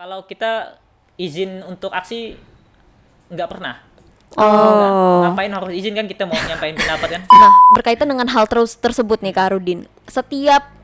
Kalau kita izin untuk aksi nggak pernah. Oh. Nggak. Ngapain harus izin kan kita mau nyampain pendapat kan? Nah, berkaitan dengan hal tersebut nih Kak Rudin, setiap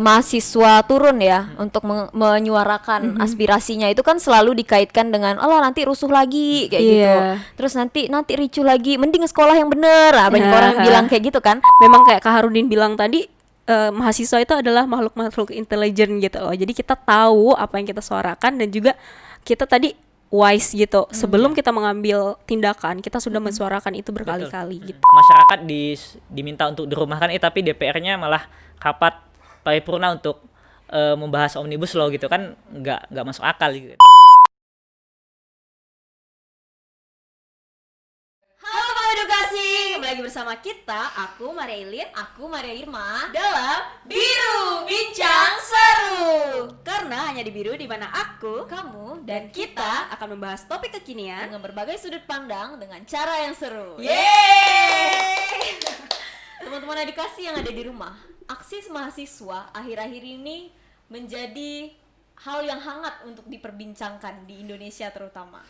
mahasiswa turun ya untuk menyuarakan aspirasinya itu kan selalu dikaitkan dengan alah nanti rusuh lagi kayak gitu. Iya. Terus nanti ricuh lagi, mending sekolah yang bener. Nah, banyak orang yang bilang kayak gitu kan. Memang kayak Kak Harudin bilang tadi, mahasiswa itu adalah makhluk-makhluk intelijen gitu loh. Jadi kita tahu apa yang kita suarakan dan juga kita tadi wise gitu. Sebelum kita mengambil tindakan, kita sudah mensuarakan itu berkali-kali gitu. Masyarakat diminta untuk dirumahkan, tapi DPR-nya malah rapat paripurna untuk membahas omnibus law gitu kan, nggak masuk akal gitu. Halo Pak Edukasi, kembali lagi bersama kita, aku Maria Ilin, aku Maria Irma dalam Biru Bincang Seru. Karena hanya di Biru di mana aku Kamu dan kita akan membahas topik kekinian. dengan berbagai sudut pandang dengan cara yang seru. Yeay! Teman-teman edukasi yang ada di rumah, aksi mahasiswa akhir-akhir ini menjadi hal yang hangat untuk diperbincangkan di Indonesia terutama.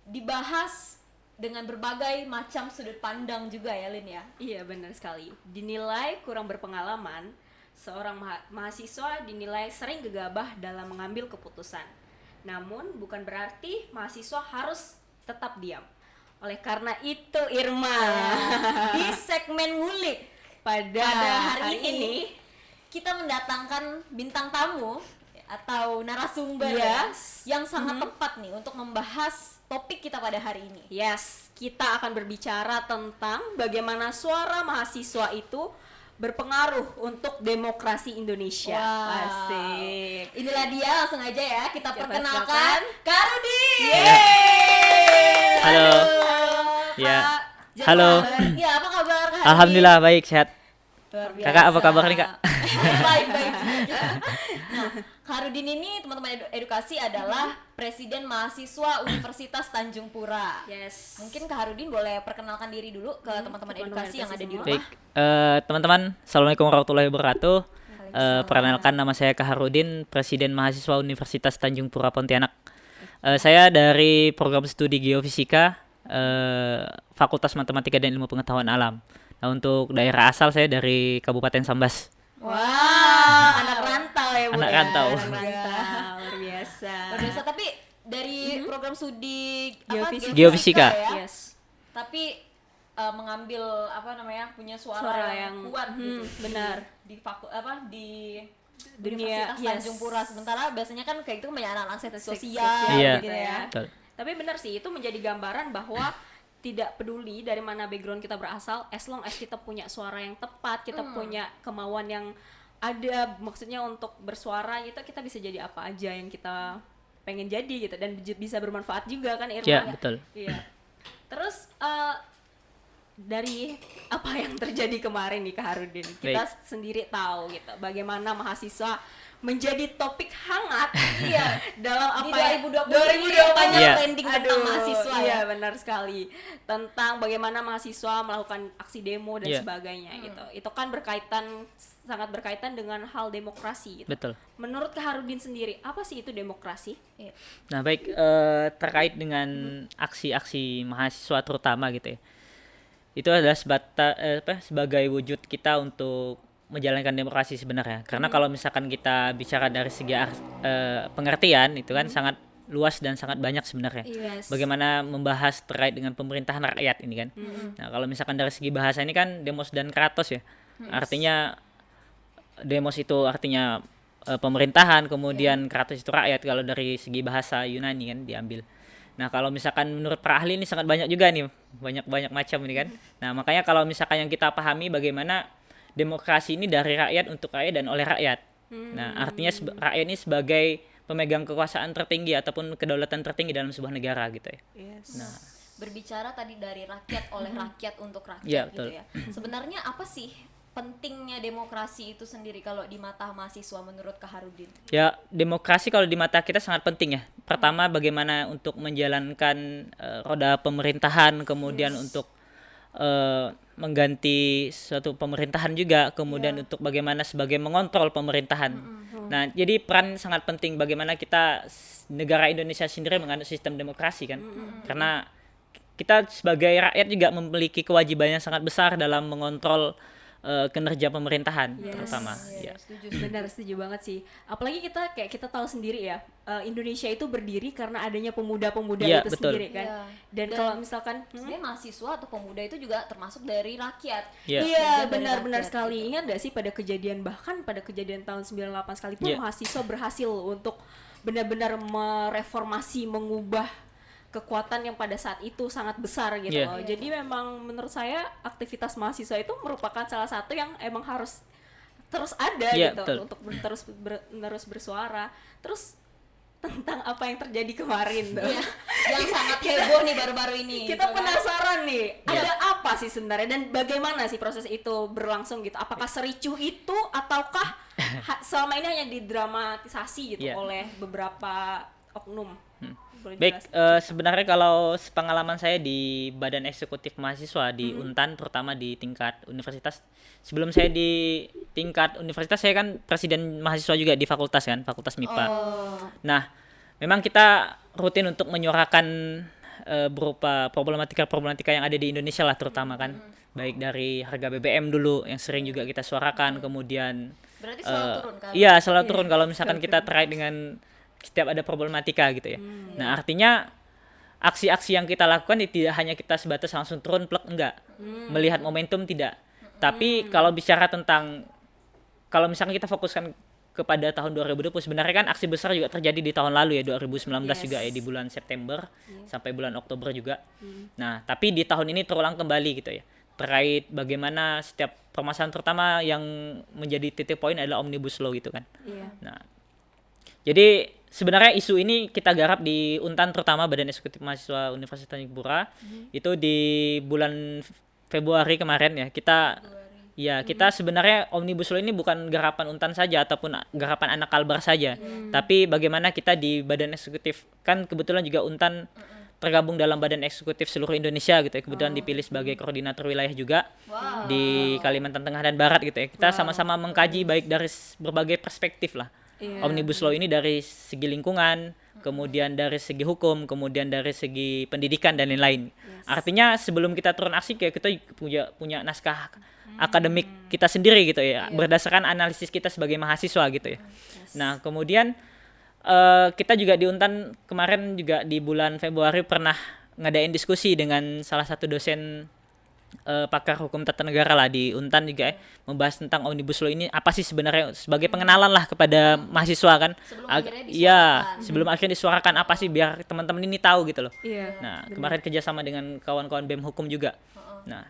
Dibahas dengan berbagai macam sudut pandang juga ya Lin ya. Iya benar sekali. Dinilai kurang berpengalaman, seorang mahasiswa dinilai sering gegabah dalam mengambil keputusan. Namun bukan berarti mahasiswa harus tetap diam. Oleh karena itu Irma, Di segmen ngulik pada hari ini kita mendatangkan bintang tamu atau narasumber Yes. yang sangat tepat nih untuk membahas topik kita pada hari ini. Yes, kita akan berbicara tentang bagaimana suara mahasiswa itu berpengaruh untuk demokrasi Indonesia. Wow. Asik. Inilah dia, langsung aja ya kita Kita perkenalkan perkenalkan Kak Rudi. Halo. Ya. Kak. Jadi Halo. kabar? Ya, apa kabar Kak Rudi? Alhamdulillah baik, sehat. Luar biasa. Kakak apa kabar nih, Kak? Baik-baik. Nah, Kak Rudin ini teman-teman edukasi adalah Presiden Mahasiswa Universitas Tanjung Pura. Yes. Mungkin Kak Harudin boleh perkenalkan diri dulu ke teman-teman edukasi yang ada di rumah. Baik, teman-teman, assalamualaikum warahmatullahi wabarakatuh. Perkenalkan, nama saya Kaharudin, Presiden Mahasiswa Universitas Tanjung Pura Pontianak. Saya dari program studi Geofisika, Fakultas Matematika dan Ilmu Pengetahuan Alam. Nah, untuk daerah asal saya dari Kabupaten Sambas. Wah, anak rantau ya Bu. Anak ya? rantau. Anak rantau. Luar biasa. Luar biasa, tapi dari program studi Geofisika. ya. Yes. Tapi mengambil punya suara, Suara yang yang- kuat gitu. benar. Di di Dunia, Universitas yes. Tanjung Pura. Sementara biasanya kan kayak itu banyak anak-anak sosial Iya. gitu ya. Betul. Tapi benar sih, itu menjadi gambaran bahwa tidak peduli dari mana background kita berasal, as long as kita punya suara yang tepat, kita punya kemauan yang ada, maksudnya untuk bersuara itu kita bisa jadi apa aja yang kita pengen jadi gitu, dan bisa bermanfaat juga kan Irma? Iya, betul. Iya. Terus dari apa yang terjadi kemarin nih Kak Harudin, kita Baik. sendiri tahu gitu bagaimana mahasiswa menjadi topik hangat Iya. dalam Di apa 2020 banyak Iya. trending tentang mahasiswa iya, ya. benar sekali, tentang bagaimana mahasiswa melakukan aksi demo dan Iya. sebagainya gitu. Itu kan sangat berkaitan dengan hal demokrasi gitu. Betul. Menurut Kak Harudin sendiri, apa sih itu demokrasi? Iya. Nah, baik, terkait dengan aksi-aksi mahasiswa terutama gitu ya. Itu adalah sebagai wujud kita untuk menjalankan demokrasi sebenarnya. Karena kalau misalkan kita bicara dari segi pengertian itu kan sangat luas dan sangat banyak sebenarnya. Yes. Bagaimana membahas terkait dengan pemerintahan rakyat ini kan. Nah, kalau misalkan dari segi bahasa ini kan demos dan kratos ya. Artinya demos itu artinya pemerintahan, kemudian kratos itu rakyat kalau dari segi bahasa Yunani kan diambil. Nah, kalau misalkan menurut para ahli ini sangat banyak juga nih, banyak macam ini kan. Nah, makanya kalau misalkan yang kita pahami bagaimana demokrasi ini dari rakyat untuk rakyat dan oleh rakyat. Nah, artinya rakyat ini sebagai pemegang kekuasaan tertinggi ataupun kedaulatan tertinggi dalam sebuah negara gitu ya. Yes. Nah, Berbicara tadi dari rakyat oleh rakyat untuk rakyat Iya, gitu betul. ya. Sebenarnya apa sih pentingnya demokrasi itu sendiri kalau di mata mahasiswa menurut Kak Harudin? ya, demokrasi kalau di mata kita sangat penting ya. Pertama, bagaimana untuk menjalankan roda pemerintahan, kemudian untuk mengganti suatu pemerintahan juga, kemudian untuk bagaimana sebagai mengontrol pemerintahan. Nah, jadi peran sangat penting bagaimana kita negara Indonesia sendiri menganut sistem demokrasi kan, karena kita sebagai rakyat juga memiliki kewajiban yang sangat besar dalam mengontrol kinerja pemerintahan terutama. Ya. Setuju banget sih. Apalagi kita tahu sendiri ya, Indonesia itu berdiri karena adanya pemuda-pemuda Iya, itu betul. sendiri kan. Iya. Dan kalau misalkan sebenarnya mahasiswa atau pemuda itu juga termasuk dari rakyat. Iya. iya Bagian dari benar-benar rakyat sekali. gitu. Ingat gak sih bahkan pada kejadian tahun 98 sekalipun Iya. mahasiswa berhasil untuk benar-benar mereformasi, mengubah kekuatan yang pada saat itu sangat besar gitu Iya. loh. Jadi memang menurut saya aktivitas mahasiswa itu merupakan salah satu yang emang harus terus ada Iya, gitu betul. untuk terus bersuara. Terus tentang apa yang terjadi kemarin tuh. Iya. Yang sangat heboh nih baru-baru ini. Kita gitu kan. penasaran nih, Iya. ada apa sih sebenarnya dan bagaimana sih proses itu berlangsung gitu? Apakah sericuh itu ataukah selama ini hanya didramatisasi gitu Iya. oleh beberapa oknum? Boleh Baik, jelas? sebenarnya kalau pengalaman saya di Badan Eksekutif Mahasiswa di Untan, terutama di tingkat universitas. Sebelum saya di tingkat universitas, saya kan presiden mahasiswa juga di fakultas kan, Fakultas MIPA. Nah, memang kita rutin untuk menyuarakan berupa problematika-problematika yang ada di Indonesia lah terutama kan. Baik dari harga BBM dulu yang sering juga kita suarakan, kemudian Berarti selalu turun kan? iya, selalu turun kalau misalkan kita terkait dengan setiap ada problematika gitu ya. Nah, artinya aksi-aksi yang kita lakukan tidak hanya kita sebatas langsung turun plek, enggak. Melihat momentum tidak. Tapi kalau bicara tentang, kalau misalkan kita fokuskan kepada tahun 2020, sebenarnya kan aksi besar juga terjadi di tahun lalu ya, 2019 juga ya, di bulan September sampai bulan Oktober juga. Nah, tapi di tahun ini terulang kembali gitu ya. Terkait bagaimana setiap permasalahan terutama yang menjadi titik poin adalah Omnibus Law gitu kan. Iya. Nah, jadi sebenarnya isu ini kita garap di Untan, terutama Badan Eksekutif Mahasiswa Universitas Tanjung itu di bulan Februari kemarin ya. Kita sebenarnya Omnibus Law ini bukan garapan Untan saja ataupun garapan anak Kalbar saja. Tapi bagaimana kita di Badan Eksekutif, kan kebetulan juga Untan tergabung dalam Badan Eksekutif seluruh Indonesia gitu ya. Kebetulan dipilih sebagai koordinator wilayah juga di Kalimantan Tengah dan Barat gitu ya. Kita sama-sama mengkaji baik dari berbagai perspektif lah. Iya. Omnibus Law ini dari segi lingkungan, kemudian dari segi hukum, kemudian dari segi pendidikan dan lain-lain. Artinya sebelum kita turun aksi kita punya naskah akademik kita sendiri gitu ya, berdasarkan analisis kita sebagai mahasiswa gitu ya. Nah, kemudian kita juga di Untan kemarin juga di bulan Februari pernah ngadain diskusi dengan salah satu dosen pakar hukum tata negara lah di Untan juga membahas tentang Omnibus Law ini apa sih sebenarnya, sebagai pengenalan lah kepada mahasiswa kan. Sebelum akhirnya Iya, disuarakan. sebelum akhirnya disuarakan apa sih biar teman-teman ini tahu gitu loh. Iya. Nah, kemarin kerjasama dengan kawan-kawan BEM Hukum juga. Nah,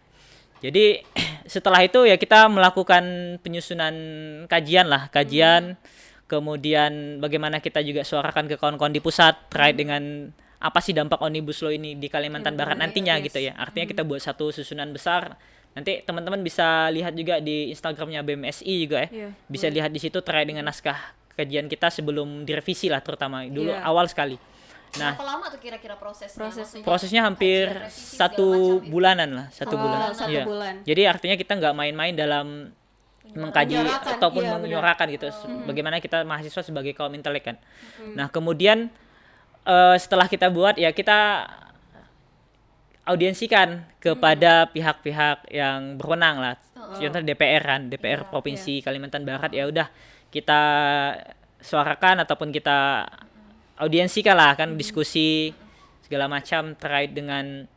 jadi setelah itu ya kita melakukan penyusunan kajian, kemudian bagaimana kita juga suarakan ke kawan-kawan di pusat terkait dengan apa sih dampak Omnibus Law ini di Kalimantan Barat nantinya gitu ya. Artinya kita buat satu susunan besar. Nanti teman-teman bisa lihat juga di Instagramnya BMSI juga ya. Iya, Bisa lihat di situ terkait dengan naskah kajian kita sebelum direvisi lah, terutama dulu awal sekali. Nah, Berapa lama tuh kira-kira prosesnya? Maksudnya prosesnya hampir kajian, revisi, segala 1 macam ya? bulanan lah, 1 bulan. satu Iya. bulan. Jadi artinya kita nggak main-main dalam mengkaji Menyuarakan, ataupun iya, menyuarakan gitu. Bagaimana kita mahasiswa sebagai kaum intelek kan. Nah, kemudian setelah kita buat ya kita audiensikan kepada pihak-pihak yang berwenang lah. Contoh DPR kan, DPR Provinsi Kalimantan Barat, ya udah kita suarakan ataupun kita audiensikan lah kan, diskusi segala macam terkait dengan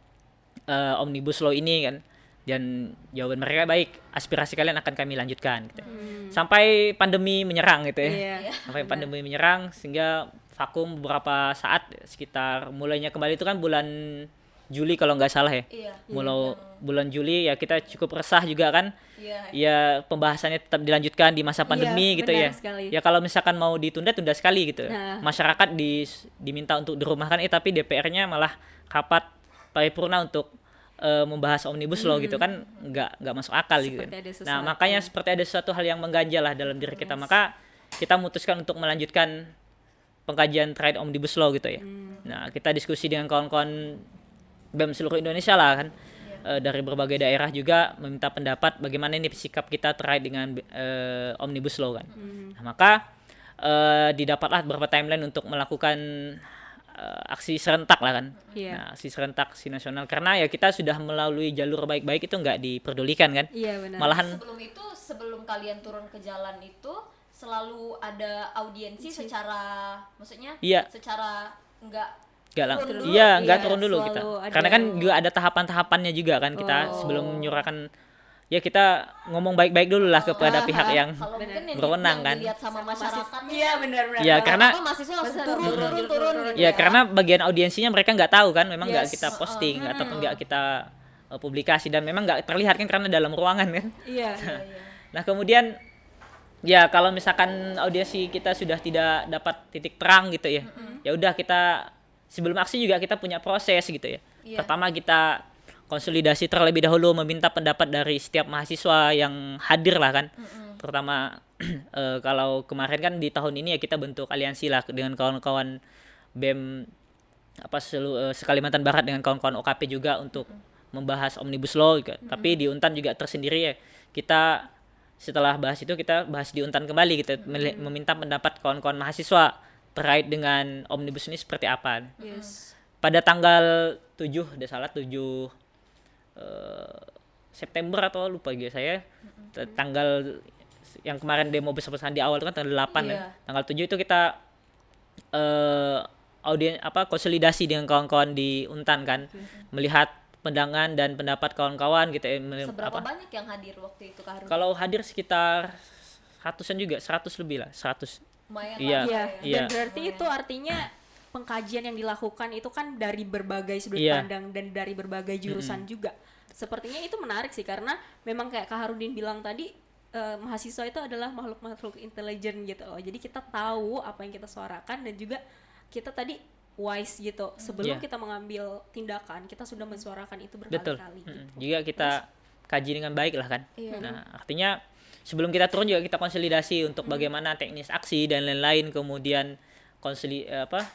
Omnibus Law ini kan. Dan jawaban mereka baik, aspirasi kalian akan kami lanjutkan gitu. Sampai pandemi menyerang gitu ya. Iya. Sampai pandemi menyerang sehingga vakum beberapa saat, sekitar mulainya kembali itu kan bulan Juli kalau nggak salah ya. Iya. Mulai bulan Juli ya kita cukup resah juga kan. Iya. Ya pembahasannya tetap dilanjutkan di masa pandemi gitu benar ya. sekali. Ya kalau misalkan mau ditunda, tunda sekali gitu. Nah. Masyarakat diminta untuk dirumahkan, tapi DPR-nya malah rapat paripurna untuk membahas Omnibus Law gitu kan, nggak masuk akal gitu kan. Seperti ada sesuatu. Nah, makanya seperti ada sesuatu hal yang mengganjal lah dalam diri kita. Maka kita memutuskan untuk melanjutkan pengkajian terkait Omnibus Law gitu ya. Nah, kita diskusi dengan kawan-kawan BEM seluruh Indonesia lah kan. dari berbagai daerah juga meminta pendapat bagaimana ini sikap kita terkait dengan Omnibus Law kan. Nah, maka didapatlah beberapa timeline untuk melakukan aksi serentak lah kan. Nah, aksi serentak, aksi nasional, karena ya kita sudah melalui jalur baik-baik itu nggak diperdulikan kan. Iya, benar. Malahan Sebelum kalian turun ke jalan itu selalu ada audiensi secara, maksudnya Iya. secara enggak nggak turun dulu. iya Iya, nggak turun dulu selalu kita, ada- karena kan juga ada tahapan-tahapannya juga kan kita sebelum menyurahkan. Ya kita ngomong baik-baik dulu lah kepada pihak yang kalau mungkin yang berwenang yang kan. dilihat sama masyarakat Iya, benar-benar. Ya karena apa mahasiswa langsung turun gitu ya karena bagian audiensinya mereka nggak tahu kan, memang nggak Yes. kita posting ataupun nggak kita publikasi, dan memang nggak terlihat kan karena dalam ruangan kan. Iya. Nah kemudian ya kalau misalkan audiensi kita sudah tidak dapat titik terang gitu ya, ya udah kita sebelum aksi juga kita punya proses gitu ya. Iya. Pertama kita konsolidasi terlebih dahulu, meminta pendapat dari setiap mahasiswa yang hadir lah kan. Terutama kalau kemarin kan di tahun ini ya kita bentuk aliansi lah dengan kawan-kawan BEM Sekalimantan Barat dengan kawan-kawan OKP juga untuk membahas Omnibus Law juga. Tapi di Untan juga tersendiri ya, kita setelah bahas itu kita bahas di Untan kembali, kita meminta pendapat kawan-kawan mahasiswa terkait dengan Omnibus ini seperti apa. Yes. Pada tanggal 7 September atau lupa juga saya, tanggal yang kemarin demo besar-besaran di awal itu kan tanggal 8 Iya. kan. Tanggal 7 itu kita konsolidasi dengan kawan-kawan di Untan kan, melihat pandangan dan pendapat kawan-kawan gitu ya. seberapa banyak yang hadir waktu itu Kak Harun? Kalau hadir sekitar ratusan juga, 100 lebih lah, 100. Lumayan Iya. lah. Iya. Iya. Dan berarti itu artinya pengkajian yang dilakukan itu kan dari berbagai sudut Iya. pandang dan dari berbagai jurusan juga. Sepertinya itu menarik sih, karena memang kayak Kak Harudin bilang tadi, mahasiswa itu adalah makhluk-makhluk intelijen gitu loh. Jadi kita tahu apa yang kita suarakan, dan juga kita tadi wise gitu. Sebelum Iya. kita mengambil tindakan, kita sudah mensuarakan itu Betul. berkali-kali gitu. Juga kita kaji dengan baik lah kan. Iya. Nah, artinya sebelum kita turun juga kita konsolidasi untuk bagaimana teknis aksi dan lain-lain, kemudian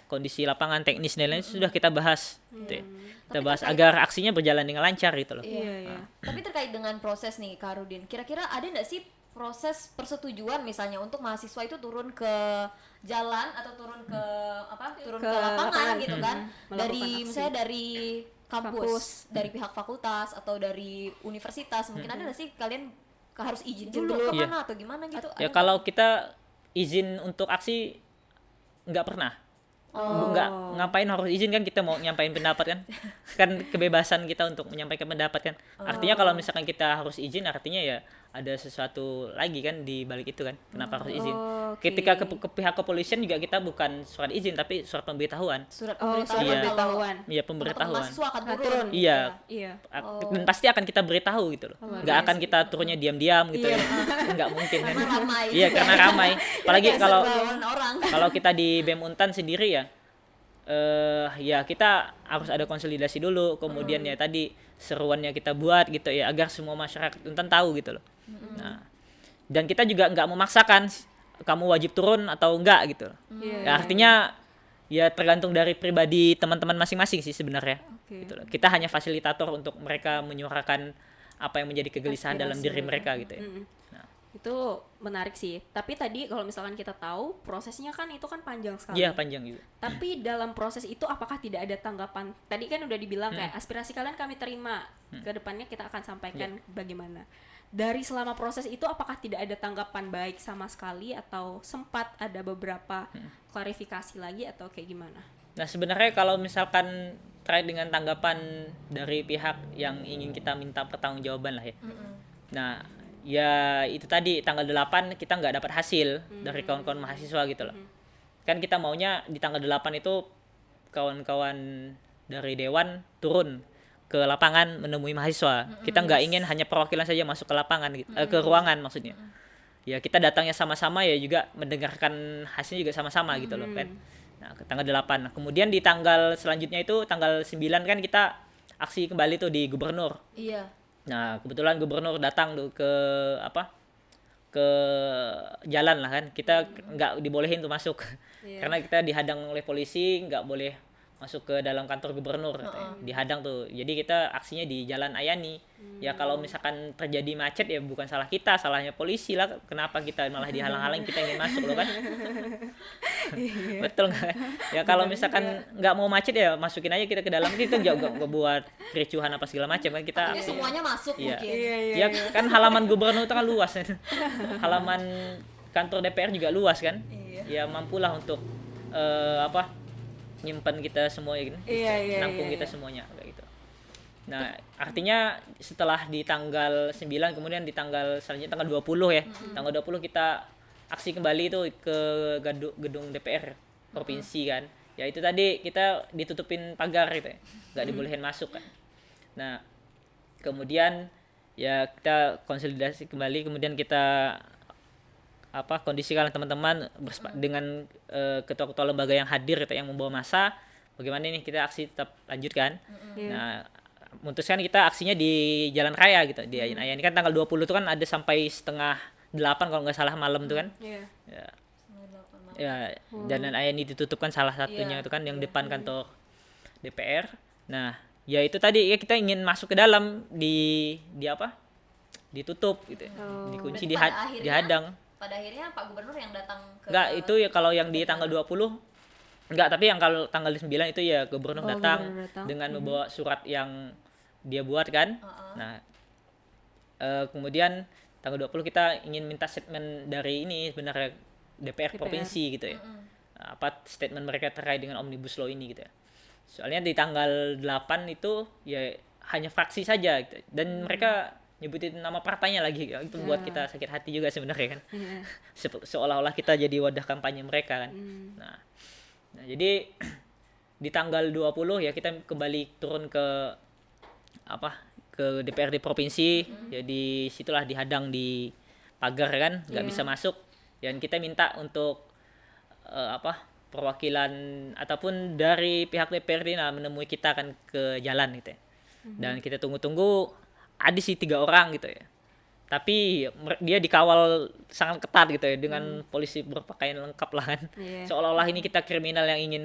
kondisi lapangan teknis dan lain-lain sudah kita bahas gitu ya. Kita Tapi bahas terkait- agar aksinya berjalan dengan lancar gitu loh. Iya, iya. Tapi terkait dengan proses nih Kak Harudin, kira-kira ada nggak sih proses persetujuan misalnya untuk mahasiswa itu turun ke jalan atau turun ke turun Ke ke lapangan lapangan. gitu kan, Melakukan dari aksi. misalnya dari kampus, Kampus. dari pihak fakultas atau dari universitas, mungkin ada nggak sih kalian harus izin dulu dulu. kemana atau gimana gitu? Ya Ada kalau kita izin untuk aksi nggak pernah. Nggak, ngapain harus izin kan, kita mau nyampaikan pendapat kan. Kan kebebasan kita untuk menyampaikan pendapat kan. Artinya kalau misalkan kita harus izin, artinya ya ada sesuatu lagi kan di balik itu kan. Kenapa harus izin? Oke. Ketika ke pihak kepolisian juga kita bukan surat izin tapi surat pemberitahuan. surat Oh, pemberitahuan surat Iya. pemberitahuan. Iya, teman-teman pemberitahuan. mahasiswa akan turun. turun. Iya. Iya. Dan pasti akan kita beritahu gitu loh. luar Nggak akan biasa. kita turunnya diam-diam gitu Iya. ya. Nggak mungkin kan. Karena ramai. Iya, karena ramai. Apalagi kalau Serbuan orang. kalau kita di BEM Untan sendiri ya, ya kita harus ada konsolidasi dulu, kemudian ya tadi seruannya kita buat gitu ya, agar semua masyarakat Untan tahu gitu loh. Nah, dan kita juga nggak memaksakan kamu wajib turun atau enggak gitu loh. Iya, Ya, artinya ya tergantung dari pribadi teman-teman masing-masing sih sebenarnya. Oke. Gitu loh. Kita hanya fasilitator untuk mereka menyuarakan apa yang menjadi kegelisahan dalam diri mereka gitu ya. Nah, Itu menarik sih. Tapi tadi kalau misalkan kita tahu prosesnya kan itu kan panjang sekali. iya panjang juga. Tapi dalam proses itu apakah tidak ada tanggapan? Tadi kan udah dibilang kayak aspirasi kalian kami terima. Ke depannya kita akan sampaikan bagaimana. Dari selama proses itu apakah tidak ada tanggapan baik sama sekali, atau sempat ada beberapa klarifikasi lagi, atau kayak gimana? Nah sebenarnya kalau misalkan terkait dengan tanggapan dari pihak yang ingin kita minta pertanggungjawaban lah ya. Nah ya itu tadi tanggal 8 kita nggak dapat hasil dari kawan-kawan mahasiswa gitu loh. Kan kita maunya di tanggal 8 itu kawan-kawan dari Dewan turun ke lapangan menemui mahasiswa. Kita nggak ingin hanya perwakilan saja masuk ke lapangan gitu, ke ruangan maksudnya. Ya kita datangnya sama-sama ya juga mendengarkan hasilnya juga sama-sama gitu loh kan. Nah, ke tanggal 8. Nah, kemudian di tanggal selanjutnya itu tanggal 9 kan kita aksi kembali tuh di gubernur. Iya. Nah, kebetulan gubernur datang tuh ke ke jalan lah kan. Kita nggak dibolehin tuh masuk. Karena kita dihadang oleh polisi, nggak boleh masuk ke dalam kantor gubernur katanya. Dihadang tuh. Jadi kita aksinya di Jalan Ayani. Ya kalau misalkan terjadi macet ya bukan salah kita, salahnya polisi lah. Kenapa kita malah dihalang-halang, kita ingin masuk loh kan? Betul nggak? Ya kalau misalkan nggak mau macet ya masukin aja kita ke dalam, kita juga nggak buat kericuhan apa segala macam kan kita. Artinya semuanya masuk Iya. mungkin. Ya kan halaman gubernur itu kan luas. Halaman kantor DPR juga luas kan? Ya mampulah untuk nyimpan kita semua ya gitu. Nampung kita semuanya kayak gitu. Nah, artinya setelah di tanggal 9 kemudian di tanggal selanjutnya tanggal 20 ya. Tanggal 20 kita aksi kembali itu ke gedung DPR provinsi kan. Ya itu tadi kita ditutupin pagar gitu ya. Nggak dibolehin masuk kan. Nah, kemudian ya kita konsolidasi kembali, kemudian kita kondisikan teman-teman dengan ketua-ketua lembaga yang hadir gitu, yang membawa massa, bagaimana nih kita aksi tetap lanjutkan. Nah, memutuskan kita aksinya di jalan raya gitu, di Ayani kan tanggal 20 itu kan ada sampai setengah 8 kalau nggak salah malam tuh kan. Ya, Jalan Ayani ditutup kan salah satunya itu kan yang depan kantor DPR. Nah, ya itu tadi ya kita ingin masuk ke dalam ditutup gitu. Dikunci, Berarti dihadang. pada akhirnya Pak Gubernur yang datang ke Enggak, itu ya kalau yang di tanggal 20 enggak, tapi yang kalau tanggal 9 itu ya gubernur datang dengan membawa surat yang dia buat kan. Nah, kemudian tanggal 20 kita ingin minta statement dari ini sebenarnya DPR provinsi gitu ya. Statement mereka terkait dengan Omnibus Law ini gitu ya. Soalnya di tanggal 8 itu ya hanya fraksi saja gitu. Dan mereka nyebutin nama partainya lagi, itu buat kita sakit hati juga sebenarnya kan. Seolah-olah kita jadi wadah kampanye mereka kan. Nah, jadi di tanggal 20 ya kita kembali turun ke DPRD provinsi. Jadi situlah dihadang di pagar kan, nggak bisa masuk. Dan kita minta untuk perwakilan ataupun dari pihak DPRD menemui kita kan ke jalan gitu ya. Dan kita tunggu-tunggu, ada sih 3 orang gitu ya, tapi dia dikawal sangat ketat gitu ya dengan polisi berpakaian lengkap lah kan. Seolah-olah ini kita kriminal yang ingin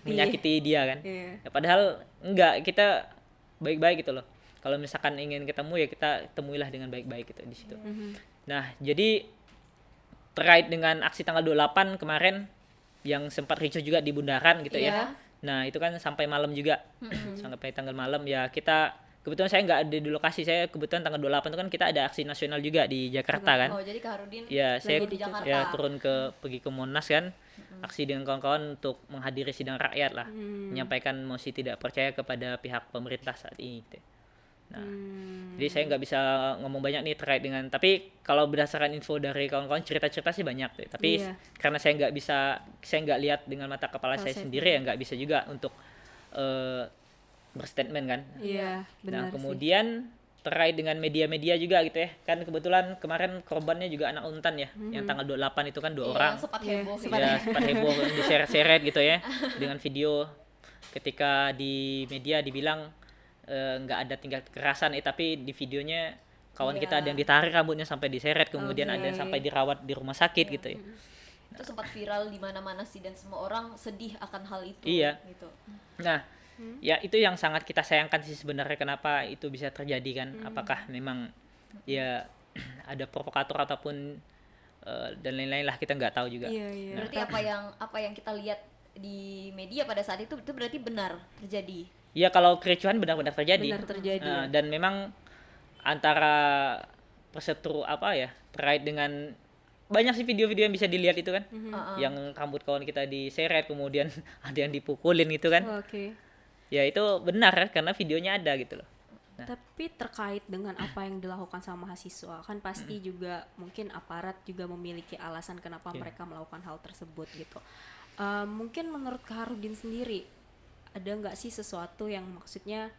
menyakiti dia kan. Ya, padahal enggak, kita baik-baik gitu loh. Kalau misalkan ingin ketemu ya kita temuilah dengan baik-baik gitu di situ. Nah, jadi terkait dengan aksi tanggal 28 kemarin yang sempat ricuh juga di bundaran gitu ya. Nah, itu kan sampai malam juga. Sampai tanggal malam ya kita kebetulan saya nggak ada di lokasi, saya kebetulan tanggal 28 itu kan kita ada aksi nasional juga di Jakarta kan. Oh, jadi Kak Harudin ya saya di Jakarta. ya turun pergi ke Monas kan, aksi dengan kawan-kawan untuk menghadiri sidang rakyat lah, menyampaikan mosi tidak percaya kepada pihak pemerintah saat ini gitu. Nah, jadi saya nggak bisa ngomong banyak nih terkait dengan, tapi kalau berdasarkan info dari kawan-kawan cerita-cerita sih banyak tuh. Tapi karena saya nggak lihat dengan mata kepala saya sendiri ya nggak bisa juga untuk berstatement kan. Benar. Nah, kemudian terkait dengan media-media juga gitu ya. Kan kebetulan kemarin korbannya juga anak untan ya. Yang tanggal 28 itu kan 2 orang. Yang sempat heboh. Sempat heboh diseret-seret gitu ya dengan video ketika di media dibilang nggak ada tingkat kekerasan, tapi di videonya kawan kita ada yang ditarik rambutnya sampai diseret, kemudian ada yang sampai dirawat di rumah sakit gitu ya. Itu sempat viral di mana-mana sih, dan semua orang sedih akan hal itu gitu. Nah, ya itu yang sangat kita sayangkan sih sebenarnya, kenapa itu bisa terjadi kan. Apakah memang ya ada provokator ataupun dan lain-lain lah, kita nggak tahu juga. Nah, berarti apa yang kita lihat di media pada saat itu berarti benar terjadi. Ya, kalau kericuhan benar-benar terjadi. Dan memang antara terkait dengan banyak sih video-video yang bisa dilihat itu kan. Yang rambut kawan kita diseret, kemudian ada yang dipukulin gitu kan. Ya itu benar karena videonya ada gitu loh. Nah. Tapi terkait dengan apa yang dilakukan sama mahasiswa, kan pasti juga mungkin aparat juga memiliki alasan kenapa mereka melakukan hal tersebut gitu. Mungkin menurut Kak Harudin sendiri, ada nggak sih sesuatu yang maksudnya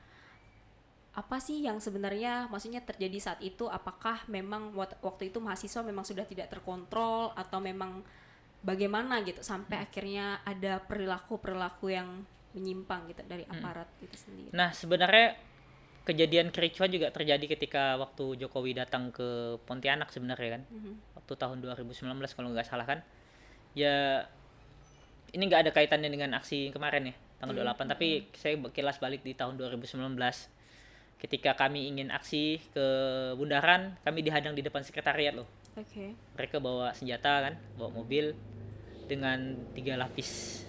apa sih yang sebenarnya maksudnya terjadi saat itu? Apakah memang waktu itu mahasiswa memang sudah tidak terkontrol, atau memang bagaimana gitu sampai akhirnya ada perilaku yang menyimpang gitu dari aparat itu sendiri? Nah, sebenarnya kejadian kericuhan juga terjadi ketika waktu Jokowi datang ke Pontianak sebenarnya kan. Waktu tahun 2019 kalau nggak salah kan. Ya ini nggak ada kaitannya dengan aksi kemarin ya tanggal 28, tapi saya kilas balik di tahun 2019 ketika kami ingin aksi ke Bundaran, kami dihadang di depan sekretariat loh. Oke. Mereka bawa senjata kan, bawa mobil dengan 3 lapis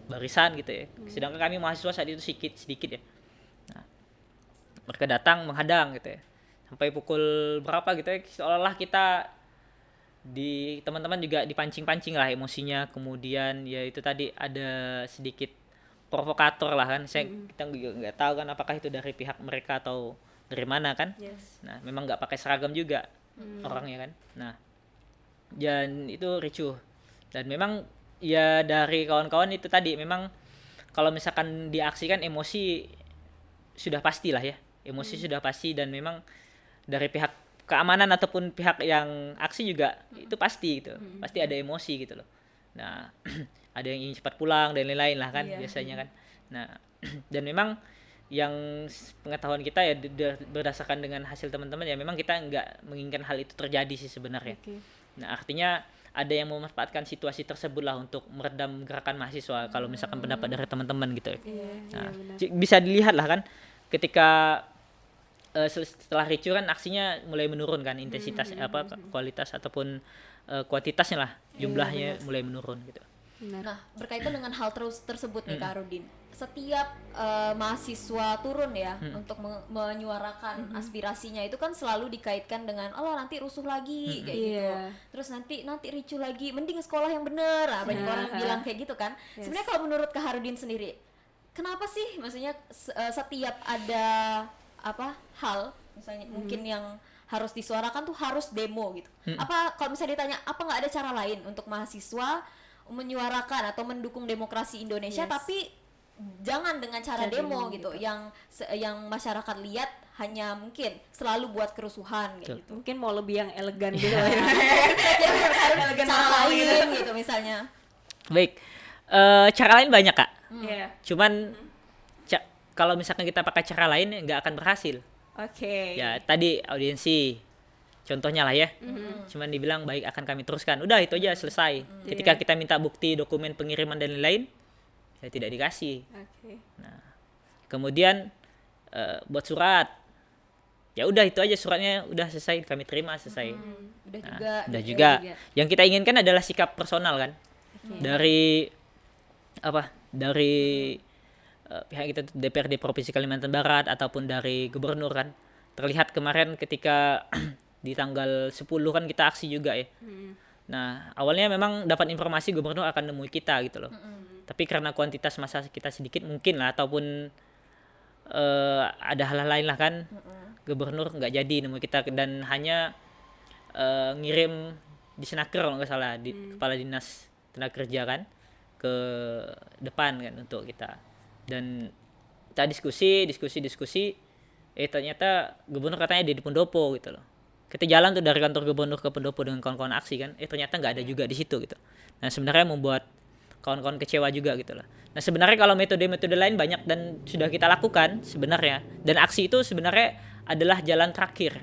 barisan gitu ya. Sedangkan kami mahasiswa saat itu sedikit ya. Nah, mereka datang menghadang gitu ya. Sampai pukul berapa gitu ya, seolah-olah kita teman-teman juga dipancing-pancing lah emosinya. Kemudian ya itu tadi ada sedikit provokator lah kan. Kita juga nggak tahu kan apakah itu dari pihak mereka atau dari mana kan. Yes. Nah, memang nggak pakai seragam juga orangnya kan. Nah, dan itu ricuh. Dan memang ya dari kawan-kawan itu tadi memang kalau misalkan diaksikan emosi sudah pasti lah ya. Emosi sudah pasti, dan memang dari pihak keamanan ataupun pihak yang aksi juga itu pasti gitu. Pasti ada emosi gitu loh. Nah, ada yang ingin cepat pulang dan lain-lain lah kan biasanya kan. Nah, dan memang yang pengetahuan kita ya berdasarkan dengan hasil teman-teman ya memang kita nggak menginginkan hal itu terjadi sih sebenarnya. Oke. Nah, artinya ada yang memanfaatkan situasi tersebut lah untuk meredam gerakan mahasiswa kalau misalkan pendapat dari teman-teman gitu ya. Nah, bisa dilihat lah kan ketika setelah ricu kan aksinya mulai menurun kan intensitas kualitas ataupun kuantitasnya lah, jumlahnya mulai menurun gitu. Nah, berkaitan dengan hal tersebut nih Kak Rudin, setiap mahasiswa turun ya untuk menyuarakan aspirasinya itu kan selalu dikaitkan dengan nanti rusuh lagi kayak gitu. Terus nanti ricu lagi, mending sekolah yang bener. Nah, banyak orang bilang kayak gitu kan. Sebenarnya kalau menurut Kak Rudin sendiri, kenapa sih maksudnya setiap ada hal misalnya mungkin yang harus disuarakan tuh harus demo gitu. Apa kalau misalnya ditanya apa nggak ada cara lain untuk mahasiswa menyuarakan atau mendukung demokrasi Indonesia tapi jangan dengan cara demo gitu. Yang masyarakat lihat hanya mungkin selalu buat kerusuhan gitu. Mungkin mau lebih yang elegan gitu. Harus cara lain gitu misalnya. Baik. Cara lain banyak Kak. Iya. Cuman kalau misalkan kita pakai cara lain nggak akan berhasil. Oke. Ya tadi audiensi contohnya lah ya. Cuman dibilang baik akan kami teruskan. Udah itu aja selesai. Ketika kita minta bukti dokumen pengiriman dan lain-lain ya tidak dikasih. Oke. Nah, kemudian buat surat. Ya udah itu aja, suratnya udah selesai kami terima selesai. Udah juga. Yang kita inginkan adalah sikap personal kan. Dari pihak kita DPRD Provinsi Kalimantan Barat ataupun dari gubernur kan. Terlihat kemarin ketika di tanggal 10 kan kita aksi juga ya. Nah, awalnya memang dapat informasi gubernur akan nemui kita gitu loh. Tapi karena kuantitas massa kita sedikit mungkin lah, ataupun ada hal lain lah kan. Gubernur nggak jadi nemui kita dan hanya ngirim di Senaker kalau nggak salah, di kepala dinas tenaga kerja kan ke depan kan untuk kita. Dan kita diskusi ternyata gubernur katanya di Pendopo gitu loh. Kita jalan tuh dari kantor gubernur ke Pendopo dengan kawan-kawan aksi kan, ternyata nggak ada juga di situ gitu. Nah, sebenarnya membuat kawan-kawan kecewa juga gitu loh. Nah, sebenarnya kalau metode-metode lain banyak dan sudah kita lakukan sebenarnya, dan aksi itu sebenarnya adalah jalan terakhir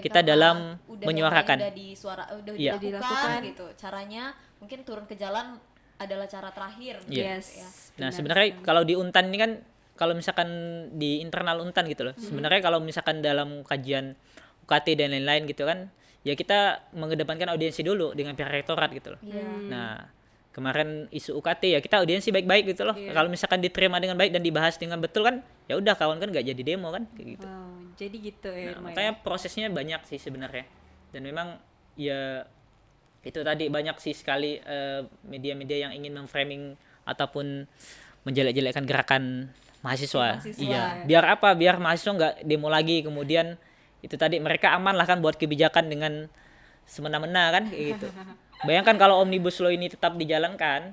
kita dalam menyuarakan. Udah dilakukan gitu. Caranya mungkin turun ke jalan adalah cara terakhir. Yes. Ya. Nah, sebenarnya kalau di Untan ini kan, kalau misalkan di internal Untan gitu loh, sebenarnya kalau misalkan dalam kajian UKT dan lain-lain gitu kan, ya kita mengedepankan audiensi dulu dengan pihak rektorat gitu loh. Nah, kemarin isu UKT ya kita audiensi baik-baik gitu loh. Kalau misalkan diterima dengan baik dan dibahas dengan betul kan, ya udah kawan kan nggak jadi demo kan kayak gitu. Wow, jadi gitu ya. Nah, makanya prosesnya banyak sih sebenarnya. Dan memang ya itu tadi banyak sih sekali media-media yang ingin memframing ataupun menjelek-jelekkan gerakan mahasiswa. Iya. Biar apa? Biar mahasiswa nggak demo lagi. Kemudian itu tadi mereka aman lah kan buat kebijakan dengan semena-mena kan kayak gitu. Bayangkan kalau Omnibus Law ini tetap dijalankan,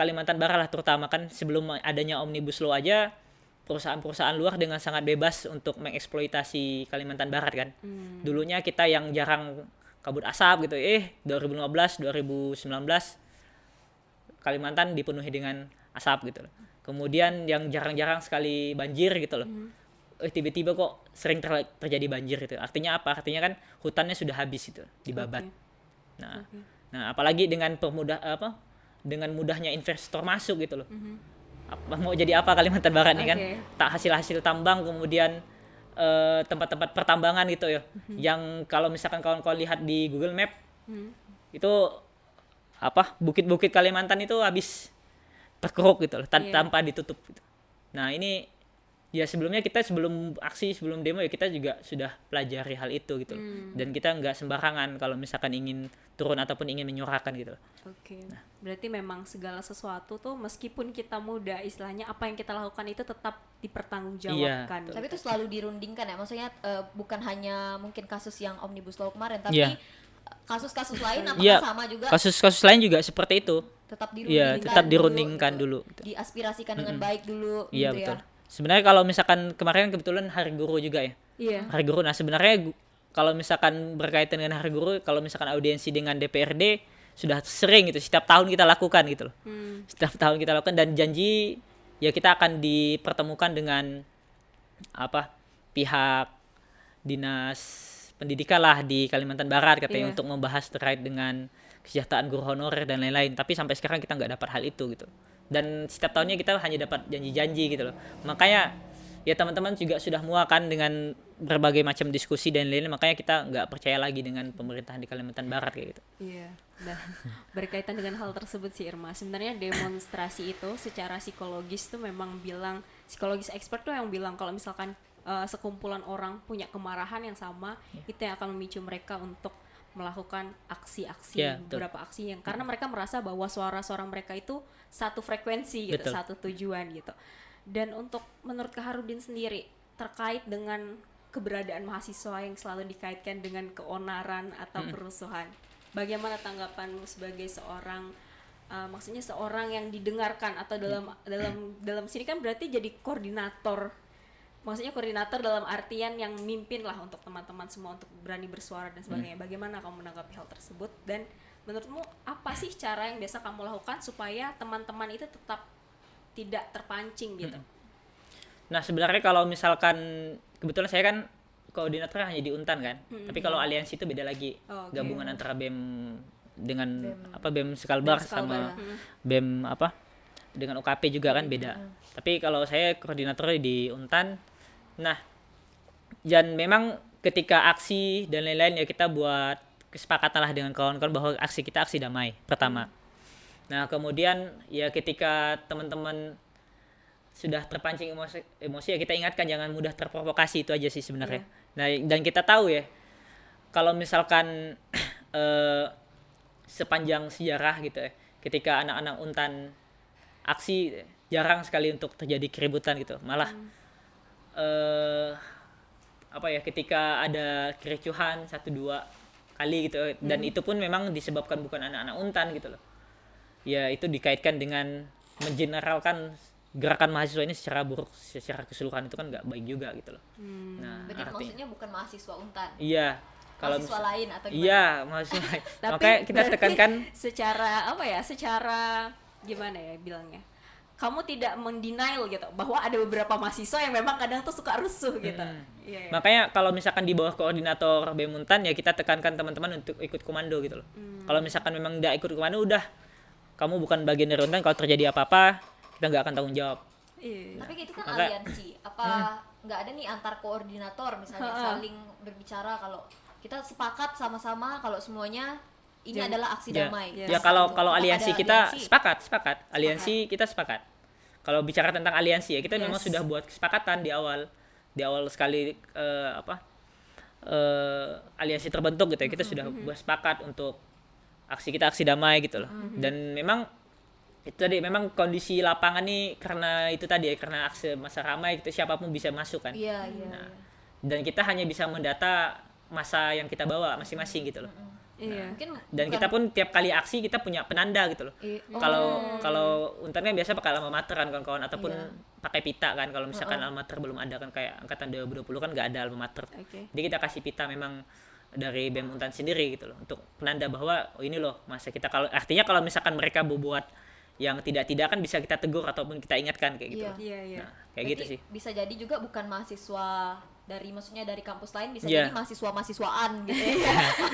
Kalimantan Barat lah terutama kan, sebelum adanya Omnibus Law aja perusahaan-perusahaan luar dengan sangat bebas untuk mengeksploitasi Kalimantan Barat kan. Dulunya kita yang jarang kabut asap gitu, 2015, 2019 Kalimantan dipenuhi dengan asap gitu loh. Kemudian yang jarang-jarang sekali banjir gitu loh. Tiba-tiba kok sering terjadi banjir gitu. Artinya apa? Artinya kan hutannya sudah habis itu, dibabat. Nah, apalagi dengan dengan mudahnya investor masuk gitu loh. Mau jadi apa Kalimantan Barat nih kan? Oke. Tak hasil tambang, kemudian tempat-tempat pertambangan gitu ya. Yang kalau misalkan kawan-kawan lihat di Google Map itu bukit-bukit Kalimantan itu habis terkeruk gitu loh, tanpa ditutup gitu. Nah, ini ya sebelum aksi, sebelum demo ya kita juga sudah pelajari hal itu gitu loh. Dan kita nggak sembarangan kalau misalkan ingin turun ataupun ingin menyuarakan gitu loh. Oke. Berarti memang segala sesuatu tuh meskipun kita muda, istilahnya apa yang kita lakukan itu tetap dipertanggungjawabkan. Iya, Tapi itu selalu dirundingkan ya, maksudnya bukan hanya mungkin kasus yang Omnibus Law kemarin, tapi Iya. kasus-kasus lain apakah Iya, sama juga kasus-kasus lain juga seperti itu. tetap Iya, dirundingkan tetap dirundingkan dulu gitu. diaspirasikan dengan baik dulu Iya, gitu betul. ya. Sebenarnya kalau misalkan kemarin kebetulan Hari Guru juga ya. Iya. Hari Guru. Nah, sebenarnya kalau misalkan berkaitan dengan Hari Guru, kalau misalkan audiensi dengan DPRD sudah sering gitu, setiap tahun kita lakukan gitu loh. Setiap tahun kita lakukan dan janji ya kita akan dipertemukan dengan pihak dinas pendidikan lah di Kalimantan Barat katanya untuk membahas terkait dengan kesejahteraan guru honorer dan lain-lain. Tapi sampai sekarang kita nggak dapat hal itu gitu. Dan setiap tahunnya kita hanya dapat janji-janji gitu loh. Makanya ya teman-teman juga sudah muakan dengan berbagai macam diskusi dan lain-lain, makanya kita nggak percaya lagi dengan pemerintahan di Kalimantan Barat kayak gitu. Iya. Nah, berkaitan dengan hal tersebut sih Irma, sebenarnya demonstrasi itu secara psikologis tuh memang bilang, psikologis expert tuh yang bilang kalau misalkan sekumpulan orang punya kemarahan yang sama, itu yang akan memicu mereka untuk melakukan aksi-aksi, beberapa aksi yang karena mereka merasa bahwa suara-suara mereka itu satu frekuensi gitu, satu tujuan gitu. Dan untuk menurut Kak Harudin sendiri terkait dengan keberadaan mahasiswa yang selalu dikaitkan dengan keonaran atau kerusuhan, bagaimana tanggapanmu sebagai seorang maksudnya seorang yang didengarkan atau dalam sini kan berarti jadi koordinator. Maksudnya koordinator dalam artian yang mimpin lah untuk teman-teman semua untuk berani bersuara dan sebagainya. Bagaimana kamu menanggapi hal tersebut? Dan menurutmu apa sih cara yang biasa kamu lakukan supaya teman-teman itu tetap tidak terpancing gitu? Nah, sebenarnya kalau misalkan kebetulan saya kan koordinatornya hanya di Untan kan. Tapi kalau aliansi itu beda lagi. Gabungan antara BEM dengan BEM Sekalbar sama BEM dengan UKP juga kan beda. Tapi kalau saya koordinatornya di Untan. Nah, dan memang ketika aksi dan lain-lain ya kita buat kesepakatan lah dengan kawan-kawan bahwa aksi kita aksi damai pertama. Nah, kemudian ya ketika teman-teman sudah terpancing emosi ya kita ingatkan jangan mudah terprovokasi, itu aja sih sebenarnya. Nah, dan kita tahu ya kalau misalkan sepanjang sejarah gitu ya, ketika anak-anak Untan aksi jarang sekali untuk terjadi keributan gitu. Malah ketika ada kericuhan 1-2 kali gitu, dan itu pun memang disebabkan bukan anak-anak Untan gitu loh. Ya itu dikaitkan dengan mengeneralkan gerakan mahasiswa ini secara buruk, secara keseluruhan itu kan nggak baik juga gitu loh. Nah, berarti maksudnya bukan mahasiswa Untan. Iya. Kalau mahasiswa lain atau gimana? Iya, mahasiswa lain. Tapi makanya kita tekankan secara gimana ya bilangnya? Kamu tidak mendenial gitu bahwa ada beberapa mahasiswa yang memang kadang tuh suka rusuh gitu. Iya. Makanya kalau misalkan di bawah koordinator BEM Untan ya kita tekankan teman-teman untuk ikut komando gitu loh. Kalau misalkan memang nggak ikut komando udah kamu bukan bagian dari Untan, kalau terjadi apa-apa kita nggak akan tanggung jawab. Iya. Tapi itu kan aliansi. Apa nggak ada nih antar koordinator misalnya saling berbicara kalau kita sepakat sama-sama kalau semuanya ini adalah aksi damai. Ya kalau aliansi kita sepakat. Aliansi kita sepakat. Kalau bicara tentang aliansi ya kita memang sudah buat kesepakatan di awal sekali aliansi terbentuk gitu ya. Kita sudah buat sepakat untuk aksi kita aksi damai gitu loh. Dan memang itu tadi memang kondisi lapangan nih karena itu tadi ya, karena aksi masa ramai gitu siapapun bisa masuk kan. Iya. Dan kita hanya bisa mendata masa yang kita bawa masing-masing gitu loh. Iya. Dan kita pun tiap kali aksi kita punya penanda gitu loh. Kalau Untan kan biasa pakai alma mater kan kawan-kawan ataupun pakai pita kan. Kalau misalkan alma mater belum ada kan kayak angkatan 2020 kan nggak ada alma mater. Jadi kita kasih pita memang dari BEM Untan sendiri gitu loh untuk penanda bahwa ini loh masa kita, kalau artinya kalau misalkan mereka berbuat yang tidak kan bisa kita tegur ataupun kita ingatkan kayak gitu. Iya. Nah, kayak gitu sih. Bisa jadi juga bukan mahasiswa maksudnya dari kampus lain bisa Iya. jadi mahasiswa-mahasiswaan gitu.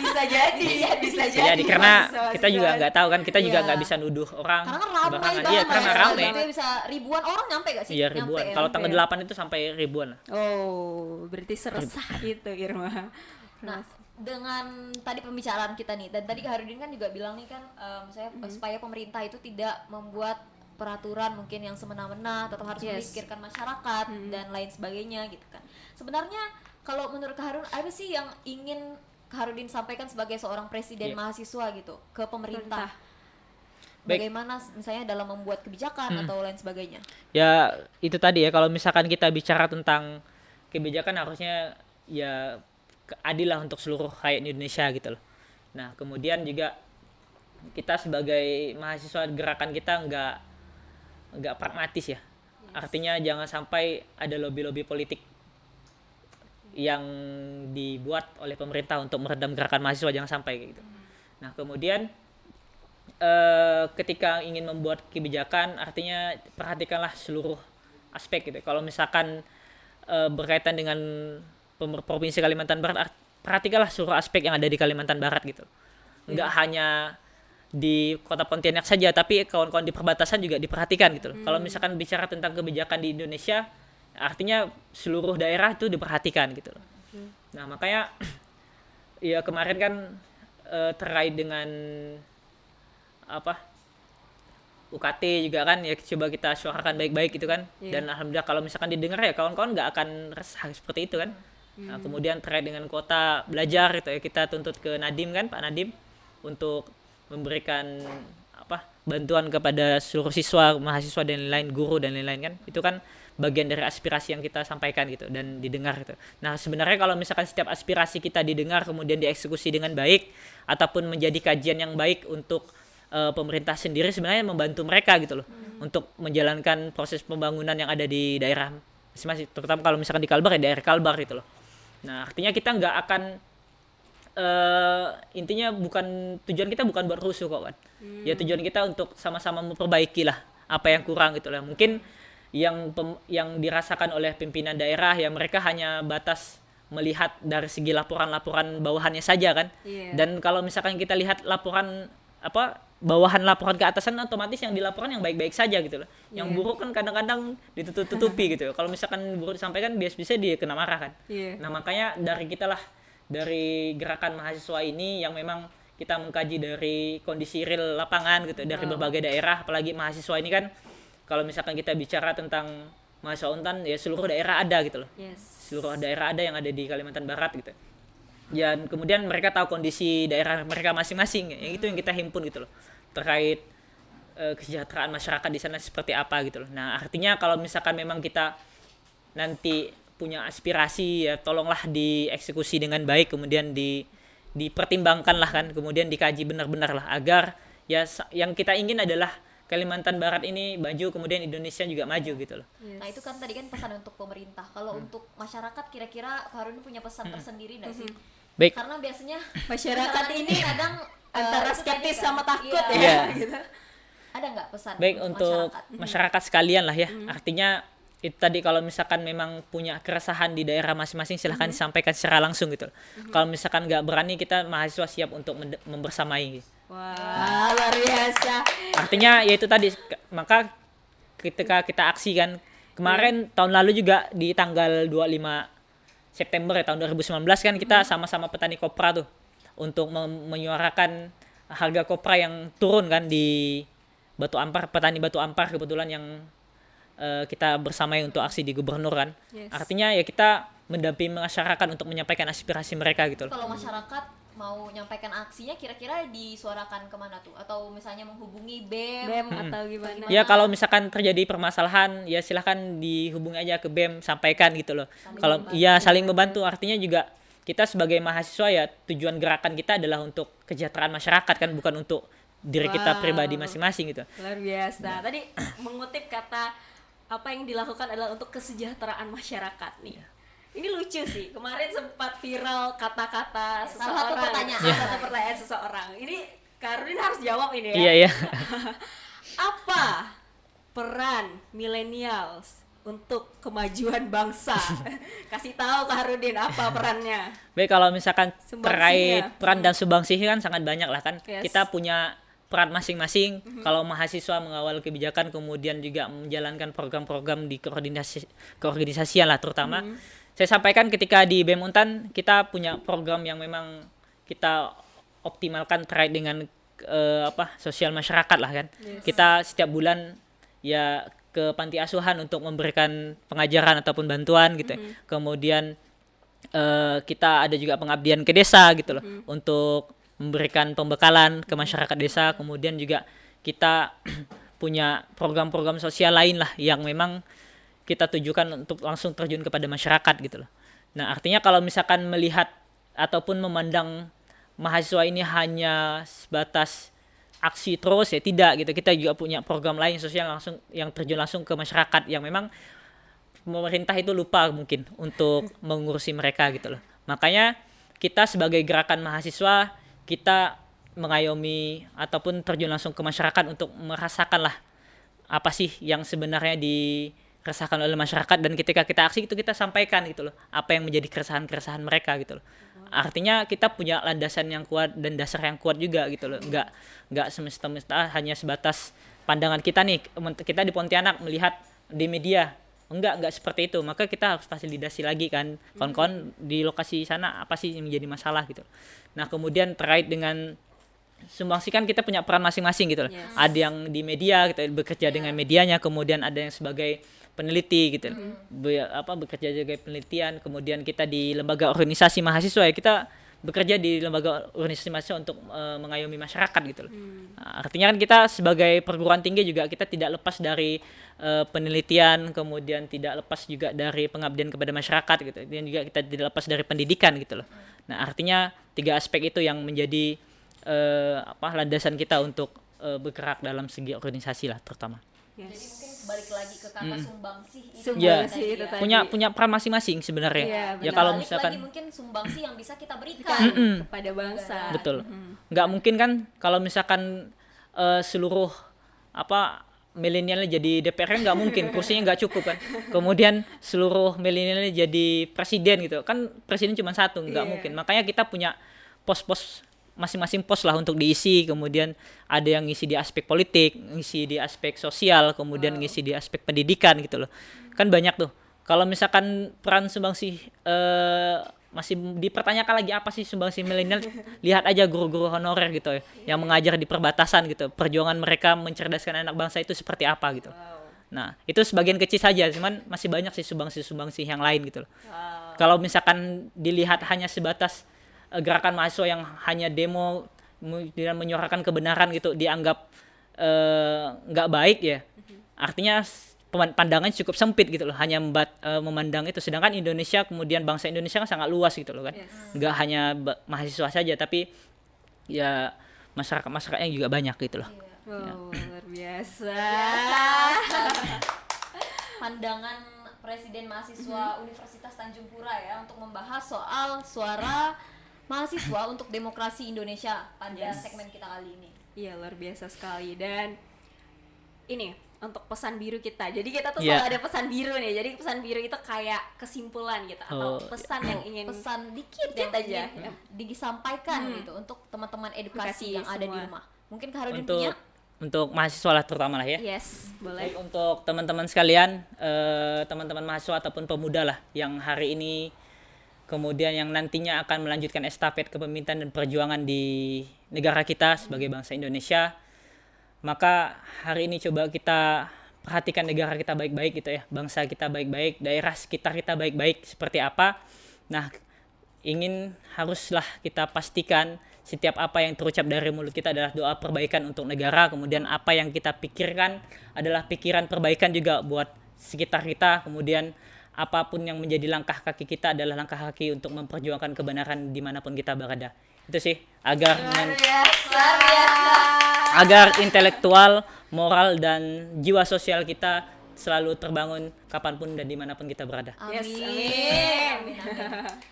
Bisa jadi, bisa Jadi karena kita juga nggak tahu kan, kita juga Iya. nggak bisa nuduh orang Karena kan ramai sembarangan. banget. Iya, karena ya, ramai. itu bisa ribuan orang nyampe gak sih? Iya, Nyampe ribuan. ya? Kalau Nyampe tanggal ya. 8 itu sampai ribuan lah. Oh, berarti seresah itu Irma. Nah, dengan tadi pembicaraan kita nih, dan tadi Kak Harudin kan juga bilang nih kan, misalnya supaya pemerintah itu tidak membuat peraturan mungkin yang semena-mena, tetap harus Yes. memikirkan masyarakat dan lain sebagainya gitu kan. Sebenarnya kalau menurut Kak Harun, apa sih yang ingin Kak Harudin sampaikan sebagai seorang presiden Iya. mahasiswa gitu ke pemerintah? Baik. Bagaimana misalnya dalam membuat kebijakan atau lain sebagainya? Ya itu tadi ya, kalau misalkan kita bicara tentang kebijakan harusnya ya adil lah untuk seluruh rakyat Indonesia gitu loh. Nah kemudian juga kita sebagai mahasiswa, gerakan kita nggak pragmatis ya. Artinya jangan sampai ada lobby-lobby politik yang dibuat oleh pemerintah untuk meredam gerakan mahasiswa, jangan sampai kayak gitu. Nah kemudian ketika ingin membuat kebijakan, artinya perhatikanlah seluruh aspek gitu. Kalau misalkan berkaitan dengan Provinsi Kalimantan Barat, perhatikanlah seluruh aspek yang ada di Kalimantan Barat gitu. Enggak hanya di Kota Pontianak saja, tapi kawan-kawan di perbatasan juga diperhatikan gitu loh. Kalau misalkan bicara tentang kebijakan di Indonesia, artinya seluruh daerah itu diperhatikan gitu loh. Nah makanya ya kemarin kan terkait dengan apa UKT juga kan ya, coba kita suarakan baik-baik gitu kan. Dan alhamdulillah kalau misalkan didengar ya kawan-kawan nggak akan resah seperti itu kan. Nah, kemudian terkait dengan kuota belajar itu ya, kita tuntut ke Nadiem kan, Pak Nadiem, untuk memberikan bantuan kepada seluruh siswa, mahasiswa dan lain-lain, guru dan lain-lain kan. Itu kan bagian dari aspirasi yang kita sampaikan gitu dan didengar gitu. Nah, sebenarnya kalau misalkan setiap aspirasi kita didengar kemudian dieksekusi dengan baik ataupun menjadi kajian yang baik untuk pemerintah sendiri, sebenarnya membantu mereka gitu loh untuk menjalankan proses pembangunan yang ada di daerah masing-masing, terutama kalau misalkan di Kalbar ya daerah Kalbar gitu loh. Nah, artinya kita nggak akan intinya tujuan kita bukan buat rusuh kok kan. Ya tujuan kita untuk sama-sama memperbaiki lah apa yang kurang gitu lah. Mungkin yang dirasakan oleh pimpinan daerah ya mereka hanya batas melihat dari segi laporan-laporan bawahannya saja kan. Dan kalau misalkan kita lihat laporan bawahan laporan ke atasan, otomatis yang dilaporkan yang baik-baik saja gitu loh. Yang buruk kan kadang-kadang ditutup-tutupi gitu. Kalau misalkan buruk disampaikan biasa-biasa dia kena marah kan. Nah, makanya dari kita lah, dari gerakan mahasiswa ini yang memang kita mengkaji dari kondisi real lapangan gitu, dari berbagai daerah, apalagi mahasiswa ini kan kalau misalkan kita bicara tentang mahasiswa Untan ya seluruh daerah ada gitu loh. Seluruh daerah ada yang ada di Kalimantan Barat gitu. Dan kemudian mereka tahu kondisi daerah mereka masing-masing, yang itu yang kita himpun gitu loh, terkait kesejahteraan masyarakat di sana seperti apa gitu loh. Nah artinya kalau misalkan memang kita nanti punya aspirasi ya tolonglah dieksekusi dengan baik, kemudian dipertimbangkan lah kan, kemudian dikaji benar-benar lah agar ya yang kita ingin adalah Kalimantan Barat ini maju, kemudian Indonesia juga maju gitu loh. Nah itu kan tadi kan pesan untuk pemerintah. Kalau untuk masyarakat kira-kira Kak Harun punya pesan tersendiri nggak sih? Baik. Karena biasanya Masyarakat ini kadang antara itu skeptis tadi kan, sama takut Iya. ya gitu. Ada nggak pesan Baik untuk masyarakat? masyarakat sekalian lah ya. Artinya itu tadi kalau misalkan memang punya keresahan di daerah masing-masing silahkan disampaikan secara langsung gitu loh. Kalau misalkan nggak berani, kita mahasiswa siap untuk membersamai. Wah, luar biasa. Artinya yaitu tadi, maka ketika kita aksi kan kemarin tahun lalu juga di tanggal 25 September ya tahun 2019 kan kita sama-sama petani kopra tuh untuk menyuarakan harga kopra yang turun kan di Batu Ampar, petani Batu Ampar kebetulan yang kita bersamai untuk aksi di gubernur kan. Artinya ya kita mendampingi masyarakat untuk menyampaikan aspirasi mereka gitu loh. Kalau masyarakat mau nyampaikan aksinya kira-kira disuarakan kemana tuh? Atau misalnya menghubungi BEM, Atau gimana? Ya kalau misalkan terjadi permasalahan ya silahkan dihubungi aja ke BEM, sampaikan gitu loh. Kalau iya saling membantu, artinya juga kita sebagai mahasiswa ya tujuan gerakan kita adalah untuk kesejahteraan masyarakat kan, bukan untuk diri kita pribadi masing-masing gitu. Luar biasa. Tadi mengutip kata apa yang dilakukan adalah untuk kesejahteraan masyarakat nih. Ini lucu sih. Kemarin sempat viral kata-kata salah satu seseorang. pertanyaan. Salah satu pertanyaan seseorang. Ini Karudin harus jawab ini ya. Iya iya. Apa peran millennials untuk kemajuan bangsa. Kasih tahu Kak Harudin apa perannya. Baik, kalau misalkan Sumbangsihnya. terkait peran dan sumbangsi kan sangat banyak lah kan. Yes. Kita punya peran masing-masing. Kalau mahasiswa mengawal kebijakan, kemudian juga menjalankan program-program di keorganisasian lah terutama. Saya sampaikan ketika di BEM Untan kita punya program yang memang kita optimalkan terkait dengan sosial masyarakat lah kan. Kita setiap bulan ya ke panti asuhan untuk memberikan pengajaran ataupun bantuan gitu. Kemudian kita ada juga pengabdian ke desa gitu loh, untuk memberikan pembekalan ke masyarakat desa. Kemudian juga kita punya program-program sosial lain lah yang memang kita tujukan untuk langsung terjun kepada masyarakat gitu loh. Nah, artinya kalau misalkan melihat ataupun memandang mahasiswa ini hanya sebatas aksi terus ya tidak gitu. Kita juga punya program lain sosial langsung yang terjun langsung ke masyarakat yang memang pemerintah itu lupa mungkin untuk mengurusi mereka gitu loh. Makanya kita sebagai gerakan mahasiswa kita mengayomi ataupun terjun langsung ke masyarakat untuk merasakan lah apa sih yang sebenarnya dirasakan oleh masyarakat, dan ketika kita aksi itu kita sampaikan gitu loh apa yang menjadi keresahan-keresahan mereka gitu loh. Artinya kita punya landasan yang kuat dan dasar yang kuat juga gitu loh. Enggak semesta-mesta hanya sebatas pandangan kita nih, kita di Pontianak melihat di media. Enggak seperti itu. Maka kita harus fasilitasi lagi kan kawan-kawan di lokasi sana apa sih yang menjadi masalah gitu. Nah, kemudian terkait dengan sumbangsi kan kita punya peran masing-masing gitu loh. Yes. Ada yang di media kita bekerja dengan medianya, kemudian ada yang sebagai peneliti gitu. Bekerja sebagai penelitian, kemudian kita di lembaga organisasi mahasiswa ya kita bekerja di lembaga organisasi mahasiswa untuk mengayomi masyarakat gitu loh. Nah, artinya kan kita sebagai perguruan tinggi juga kita tidak lepas dari penelitian, kemudian tidak lepas juga dari pengabdian kepada masyarakat gitu. Dan juga kita tidak lepas dari pendidikan gitu loh. Nah, artinya 3 aspek itu yang menjadi landasan kita untuk bergerak dalam segi organisasi lah terutama. Jadi mungkin balik lagi ke kata sumbangsi itu Sumbangsi tadi itu ya. tadi. Punya peran masing-masing sebenarnya. Iya, Ya benar. kalau Balik misalkan lagi mungkin sumbangsi yang bisa kita berikan. kepada bangsa. betul. Nggak mungkin kan kalau misalkan seluruh milenialnya jadi DPR kan nggak mungkin, kursinya nggak cukup kan. Kemudian seluruh milenialnya jadi presiden gitu. Kan presiden cuma satu, nggak mungkin. Makanya kita punya pos-pos masing-masing pos lah untuk diisi. Kemudian ada yang ngisi di aspek politik, ngisi di aspek sosial, kemudian ngisi di aspek pendidikan gitu loh. Kan banyak tuh. Kalau misalkan peran sumbangsi masih dipertanyakan lagi apa sih sumbangsi milenial, lihat aja guru-guru honorer gitu ya, yang mengajar di perbatasan gitu. Perjuangan mereka mencerdaskan anak bangsa itu seperti apa gitu. Nah, itu sebagian kecil saja, cuman masih banyak sih sumbangsi yang lain gitu loh. Kalau misalkan dilihat hanya sebatas gerakan mahasiswa yang hanya demo dan menyuarakan kebenaran gitu dianggap nggak baik ya, artinya pandangannya cukup sempit gitu loh, hanya memandang itu. Sedangkan Indonesia, kemudian bangsa Indonesia kan sangat luas gitu loh kan. Nggak hanya mahasiswa saja, tapi ya masyarakatnya juga banyak gitu loh. Luar biasa. Pandangan Presiden Mahasiswa Universitas Tanjung Pura ya untuk membahas soal suara mahasiswa untuk demokrasi Indonesia pada segmen kita kali ini. Iya, luar biasa sekali. Dan ini untuk pesan biru kita. Jadi kita tuh Iya. selalu ada pesan biru nih. Jadi pesan biru itu kayak kesimpulan gitu atau pesan yang ingin Pesan dikit yang aja, ingin ya. disampaikan gitu untuk teman-teman edukasi Edukasi yang ada di semua. rumah. Mungkin Kak Harudin punya? Untuk mahasiswa lah terutama lah ya. Yes, boleh. Baik, untuk teman-teman sekalian, teman-teman mahasiswa ataupun pemuda lah yang hari ini kemudian yang nantinya akan melanjutkan estafet kepemimpinan dan perjuangan di negara kita sebagai bangsa Indonesia. Maka hari ini coba kita perhatikan negara kita baik-baik gitu ya, bangsa kita baik-baik, daerah sekitar kita baik-baik seperti apa. Nah, haruslah kita pastikan setiap apa yang terucap dari mulut kita adalah doa perbaikan untuk negara, kemudian apa yang kita pikirkan adalah pikiran perbaikan juga buat sekitar kita, kemudian apapun yang menjadi langkah kaki kita adalah langkah kaki untuk memperjuangkan kebenaran dimanapun kita berada. Itu sih, agar intelektual, moral, dan jiwa sosial kita selalu terbangun kapanpun dan dimanapun kita berada. Amin. Yes, amin. Amin.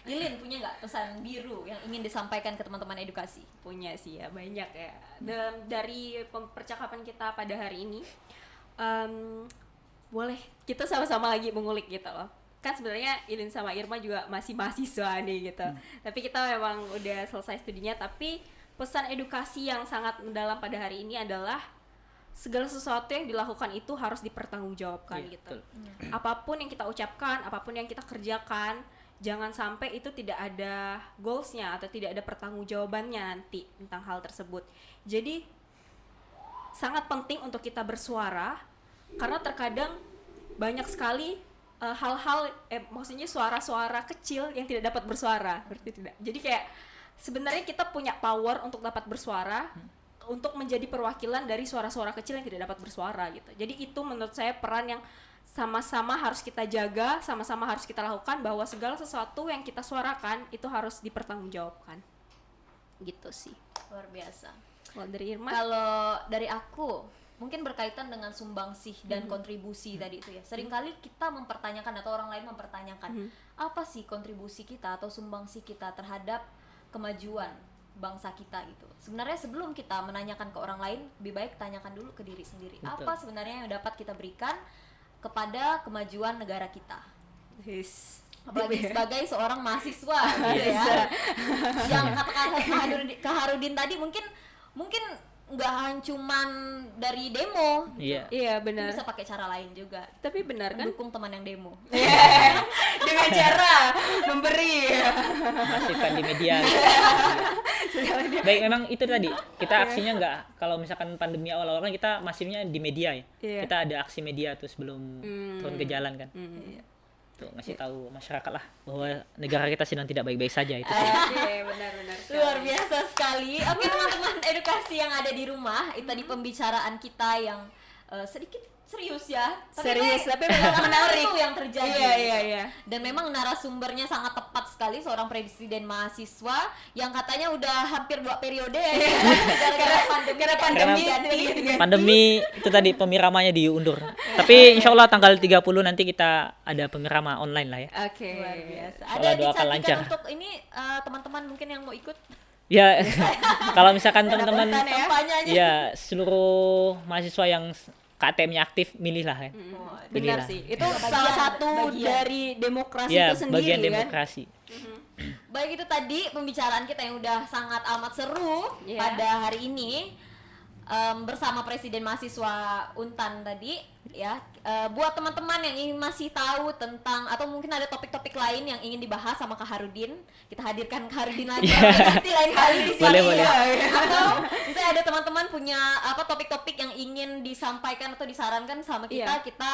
Lilin punya nggak pesan biru yang ingin disampaikan ke teman-teman edukasi? Punya sih ya, banyak ya. Dari percakapan kita pada hari ini, boleh kita sama-sama lagi mengulik gitu loh. Kan sebenarnya Ilin sama Irma juga masih mahasiswa nih gitu. Tapi kita memang udah selesai studinya, tapi pesan edukasi yang sangat mendalam pada hari ini adalah segala sesuatu yang dilakukan itu harus dipertanggungjawabkan Iya, gitu. betul. Apapun yang kita ucapkan, apapun yang kita kerjakan, jangan sampai itu tidak ada goalsnya atau tidak ada pertanggungjawabannya nanti tentang hal tersebut. Jadi sangat penting untuk kita bersuara, karena terkadang banyak sekali hal-hal maksudnya suara-suara kecil yang tidak dapat bersuara, berarti tidak. Jadi kayak sebenarnya kita punya power untuk dapat bersuara, untuk menjadi perwakilan dari suara-suara kecil yang tidak dapat bersuara gitu. Jadi itu menurut saya peran yang sama-sama harus kita jaga, sama-sama harus kita lakukan, bahwa segala sesuatu yang kita suarakan itu harus dipertanggungjawabkan. Gitu sih. Luar biasa. Kalau dari Irma? Kalau dari aku mungkin berkaitan dengan sumbangsih dan kontribusi tadi itu ya. Seringkali kita mempertanyakan atau orang lain mempertanyakan apa sih kontribusi kita atau sumbangsih kita terhadap kemajuan bangsa kita gitu. Sebenarnya sebelum kita menanyakan ke orang lain, lebih baik tanyakan dulu ke diri sendiri. Betul. Apa sebenarnya yang dapat kita berikan kepada kemajuan negara kita? Apalagi sebagai seorang mahasiswa gitu ya. Yang kata Kak Harudin tadi mungkin nggak cuman dari demo gitu. Iya. Iya Itu benar. bisa pakai cara lain juga. Tapi benar kan? Mendukung teman yang demo. Dengan cara memberi. Masifkan di media. Baik, memang itu tadi kita aksinya nggak, kalau misalkan pandemi awal-awal kan kita masifnya di media ya. Iya. Kita ada aksi media tuh sebelum turun ke jalan kan. Tuh ngasih tahu masyarakat lah bahwa negara kita sedang tidak baik-baik saja itu. Oke, benar-benar. Luar biasa sekali. Oke teman-teman edukasi yang ada di rumah, itu tadi pembicaraan kita yang sedikit serius ya. Serius, tapi memang menarik. itu yang terjadi. Iya, gitu. iya, iya. Dan memang narasumbernya sangat tepat sekali, seorang presiden mahasiswa yang katanya udah hampir 2 periode ya. Gara-gara pandemi. Karena pandemi itu tadi pemiramannya diundur. Tapi insya Allah tanggal 30 nanti kita ada pemirama online lah ya. Oke. Luar biasa. Insya Ada Allah doakan dicantikan lancar. untuk ini teman-teman mungkin yang mau ikut Ya, kalau misalkan teman-teman kampanyenya. ya seluruh mahasiswa yang KTM-nya aktif, milih lah ya. Benar Pilihlah. sih. Itu Bagian- salah satu bagian. dari demokrasi Ya, itu sendiri bagian kan. demokrasi. Baik, itu tadi pembicaraan kita yang udah sangat amat seru Iya. pada hari ini bersama Presiden Mahasiswa Untan tadi ya. Buat teman-teman yang ingin masih tahu tentang atau mungkin ada topik-topik lain yang ingin dibahas sama Kak Harudin, kita hadirkan Kak Harudin lagi nanti lain kali di sini. Boleh, boleh. Ya. Atau misalnya ada teman-teman punya apa topik-topik yang ingin disampaikan atau disarankan sama kita, Iya. kita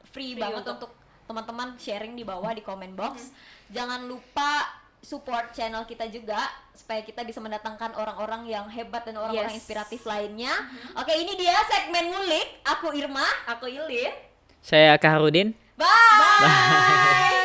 free banget untuk- untuk teman-teman sharing di bawah di comment box. Jangan lupa support channel kita juga supaya kita bisa mendatangkan orang-orang yang hebat dan orang-orang Yes. inspiratif lainnya. Oke, ini dia segmen ngulik. Aku Irma, Aku Ilin. Saya Kak Harudin. bye.